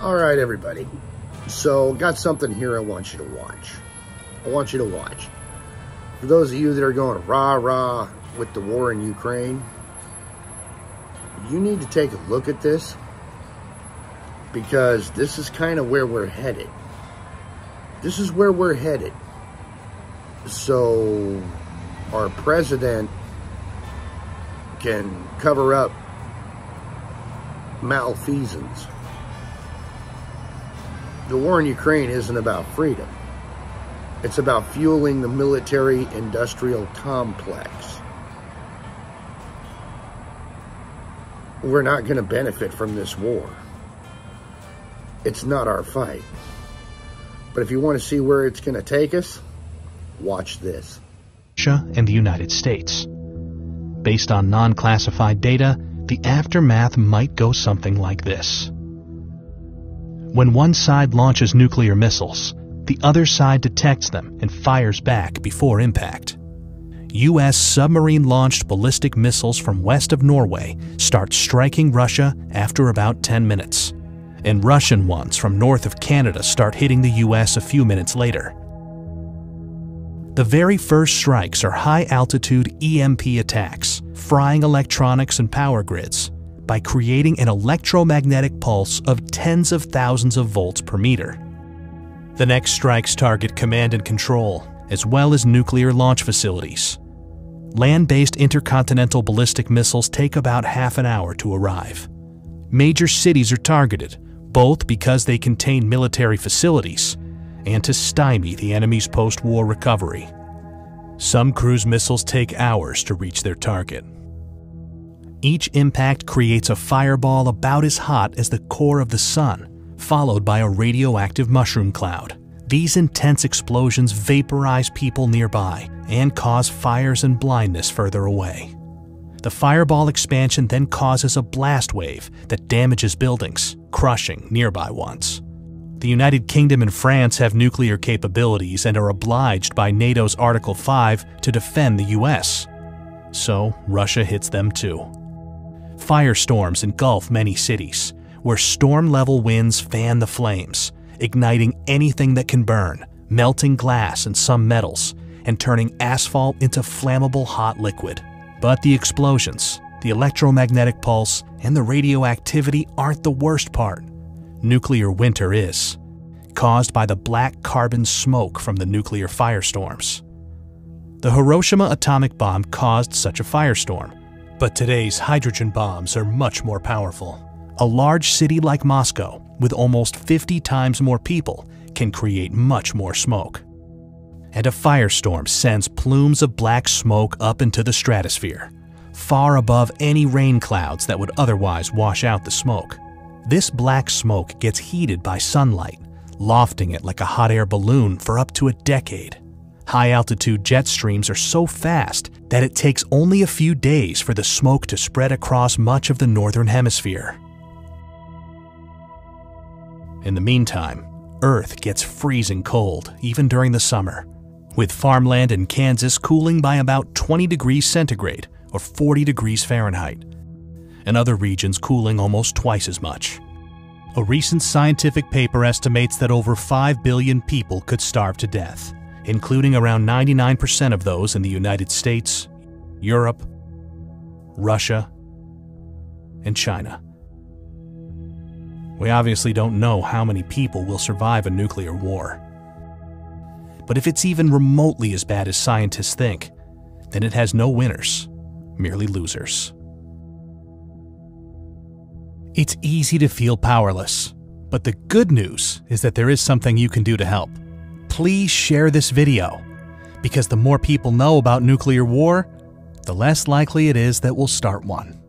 All right, everybody. So, got something here I want you to watch. For those of you that are going rah-rah with the war in Ukraine, you need to take a look at this, because this is kind of where we're headed. So, our president can cover up malfeasance. The war in Ukraine isn't about freedom. It's about fueling the military-industrial complex. We're not going to benefit from this war. It's not our fight. But if you want to see where it's going to take us, watch this. Russia and the United States. Based on non-classified data, the aftermath might go something like this. When one side launches nuclear missiles, the other side detects them and fires back before impact. U.S. submarine-launched ballistic missiles from west of Norway start striking Russia after about 10 minutes, and Russian ones from north of Canada start hitting the U.S. a few minutes later. The very first strikes are high-altitude EMP attacks, frying electronics and power grids by creating an electromagnetic pulse of tens of thousands of volts per meter. The next strikes target command and control, as well as nuclear launch facilities. Land-based intercontinental ballistic missiles take about half an hour to arrive. Major cities are targeted, both because they contain military facilities and to stymie the enemy's post-war recovery. Some cruise missiles take hours to reach their target. Each impact creates a fireball about as hot as the core of the sun, followed by a radioactive mushroom cloud. These intense explosions vaporize people nearby and cause fires and blindness further away. The fireball expansion then causes a blast wave that damages buildings, crushing nearby ones. The United Kingdom and France have nuclear capabilities and are obliged by NATO's Article 5 to defend the US. So Russia hits them too. Firestorms engulf many cities, where storm-level winds fan the flames, igniting anything that can burn, melting glass and some metals, and turning asphalt into flammable hot liquid. But the explosions, the electromagnetic pulse, and the radioactivity aren't the worst part. Nuclear winter is, caused by the black carbon smoke from the nuclear firestorms. The Hiroshima atomic bomb caused such a firestorm, but today's hydrogen bombs are much more powerful. A large city like Moscow, with almost 50 times more people, can create much more smoke. And a firestorm sends plumes of black smoke up into the stratosphere, far above any rain clouds that would otherwise wash out the smoke. This black smoke gets heated by sunlight, lofting it like a hot air balloon for up to a decade. High-altitude jet streams are so fast that it takes only a few days for the smoke to spread across much of the northern hemisphere. In the meantime, Earth gets freezing cold, even during the summer, with farmland in Kansas cooling by about 20 degrees centigrade or 40 degrees Fahrenheit, and other regions cooling almost twice as much. A recent scientific paper estimates that over 5 billion people could starve to death, including around 99% of those in the United States, Europe, Russia, and China. We obviously don't know how many people will survive a nuclear war. But if it's even remotely as bad as scientists think, then it has no winners, merely losers. It's easy to feel powerless, but the good news is that there is something you can do to help. Please share this video, because the more people know about nuclear war, the less likely it is that we'll start one.